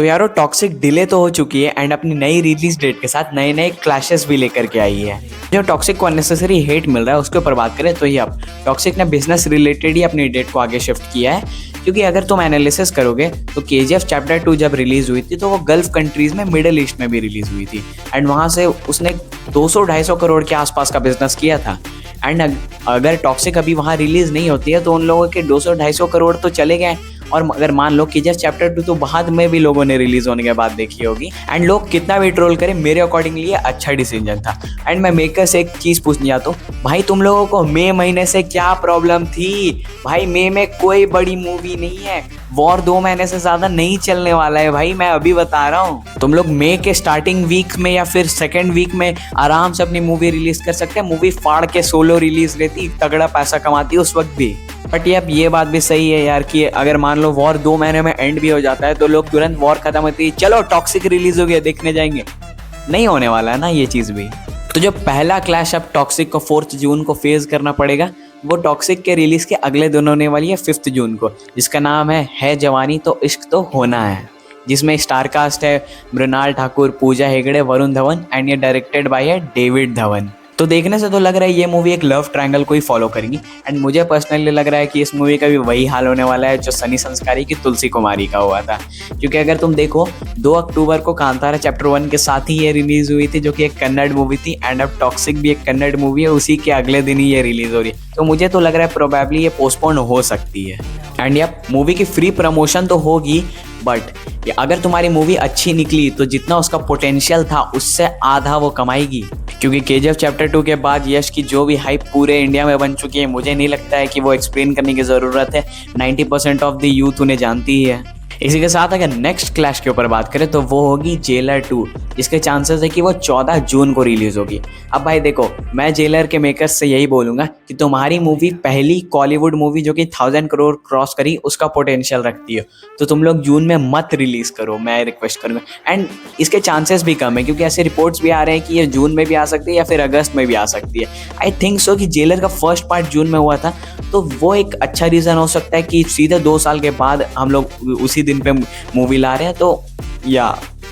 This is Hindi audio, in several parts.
तो यारो टॉक्सिक डिले तो हो चुकी है एंड अपनी नई रिलीज डेट के साथ नए नए क्लैशेस भी लेकर के आई है। जो टॉक्सिक को अननेसेसरी हेट मिल रहा है उसके ऊपर बात करें तो ये अब टॉक्सिक ने बिजनेस रिलेटेड ही अपनी डेट को आगे शिफ्ट किया है, क्योंकि अगर तुम एनालिसिस करोगे तो KGF चैप्टर 2 जब रिलीज हुई थी तो वो गल्फ कंट्रीज में मिडिल ईस्ट में भी रिलीज हुई थी एंड वहाँ से उसने 200-250 करोड़ के आसपास का बिजनेस किया था। एंड अगर टॉक्सिक अभी वहाँ रिलीज नहीं होती है तो उन लोगों के 200-250 करोड़ तो चले गए। और अगर मान लो KGF चैप्टर 2 तो बाद में भी लोगों ने रिलीज होने के बाद देखी होगी एंड लोग कितना भी ट्रोल करें, मेरे अकॉर्डिंगली ये अच्छा डिसीजन था। एंड मैं मेकर से एक चीज़ पूछने जाता हूँ, भाई तुम लोगों को मई महीने से क्या प्रॉब्लम थी? भाई मई में कोई बड़ी मूवी नहीं है, वॉर 2 महीने से ज़्यादा नहीं चलने वाला है भाई, मैं अभी बता रहा हूँ। तुम लोग मई के स्टार्टिंग वीक में या फिर सेकेंड वीक में आराम से अपनी मूवी रिलीज कर सकते हैं। मूवी फाड़ के सोलो रिलीज लेती, तगड़ा पैसा कमाती उस वक्त भी। बट ये बात भी सही है यार कि अगर मान लो वॉर 2 महीने में एंड भी हो जाता है तो लोग तुरंत वॉर खत्म होती है, चलो टॉक्सिक रिलीज हो गया देखने जाएंगे। नहीं होने वाला है ना ये चीज़ भी। तो जो पहला क्लैश अब टॉक्सिक को 4 जून को फेस करना पड़ेगा वो टॉक्सिक के रिलीज के अगले दिन होने वाली है 5 जून को, जिसका नाम है जवानी तो इश्क तो होना है, जिसमें स्टार कास्ट है मृणाल ठाकुर, पूजा हेगड़े, वरुण धवन एंड ये डायरेक्टेड बाय है डेविड धवन। तो देखने से तो लग रहा है ये मूवी एक लव ट्रायंगल को ही फॉलो करेगी एंड मुझे पर्सनली लग रहा है कि इस मूवी का भी वही हाल होने वाला है जो सनी संस्कारी की तुलसी कुमारी का हुआ था। क्योंकि अगर तुम देखो 2 अक्टूबर को कांतारा चैप्टर 1 के साथ ही ये रिलीज हुई थी, जो कि एक कन्नड़ मूवी थी एंड अब टॉक्सिक भी एक कन्नड़ मूवी है, उसी के अगले दिन ही ये रिलीज हो रही है। तो मुझे तो लग रहा है प्रोबेबली ये पोस्टपोन हो सकती है। एंड ये मूवी की फ्री प्रमोशन तो होगी, बट अगर तुम्हारी मूवी अच्छी निकली तो जितना उसका पोटेंशियल था उससे आधा वो कमाएगी। क्योंकि KGF चैप्टर 2 के बाद यश की जो भी हाइप पूरे इंडिया में बन चुकी है, मुझे नहीं लगता है कि वो एक्सप्लेन करने की ज़रूरत है। 90% ऑफ द यूथ उन्हें जानती ही है। इसी के साथ अगर नेक्स्ट क्लैश के ऊपर बात करें तो वो होगी जेलर 2, जिसके चांसेस है कि वो 14 जून को रिलीज होगी। अब भाई देखो, मैं जेलर के मेकर्स से यही बोलूँगा कि तुम्हारी मूवी पहली कॉलीवुड मूवी जो कि 1000 करोड़ क्रॉस करी उसका पोटेंशियल रखती है, तो तुम लोग जून में मत रिलीज़ करो, मैं रिक्वेस्ट करूँगा। एंड इसके चांसेस भी कम है क्योंकि ऐसे रिपोर्ट्स भी आ रहे हैं कि ये जून में भी आ सकती है या फिर अगस्त में भी आ सकती है। आई थिंक सो कि जेलर का फर्स्ट पार्ट जून में हुआ था, तो वो एक अच्छा रीज़न हो सकता है कि सीधे 2 साल के बाद हम लोग उसी दिन पे मूवी ला रहे हैं। तो या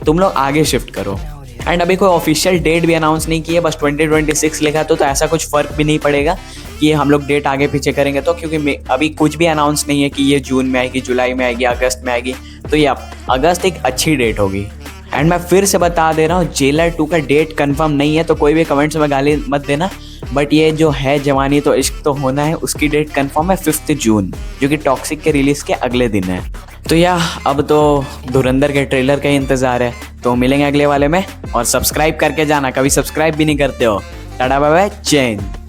तुम लोग आगे शिफ्ट करो। एंड अभी कोई ऑफिशियल डेट भी अनाउंस नहीं की है, बस 2026 लिखा तो ऐसा कुछ फ़र्क भी नहीं पड़ेगा कि हम लोग डेट आगे पीछे करेंगे तो, क्योंकि अभी कुछ भी अनाउंस नहीं है कि ये जून में आएगी, जुलाई में आएगी, अगस्त में आएगी। तो ये अगस्त एक अच्छी डेट होगी। एंड मैं फिर से बता दे रहा हूँ, जेलर 2 का डेट कंफर्म नहीं है तो कोई भी कमेंट्स में गाली मत देना, बट ये जो है जवानी तो इश्क तो होना है उसकी डेट कंफर्म है 5 जून, जो कि टॉक्सिक के रिलीज़ के अगले दिन है। तो अब तो धुरंधर के ट्रेलर का ही इंतज़ार है। तो मिलेंगे अगले वाले में, और सब्सक्राइब करके जाना, कभी सब्सक्राइब भी नहीं करते हो। टाटा बाय बाय, जय हिंद।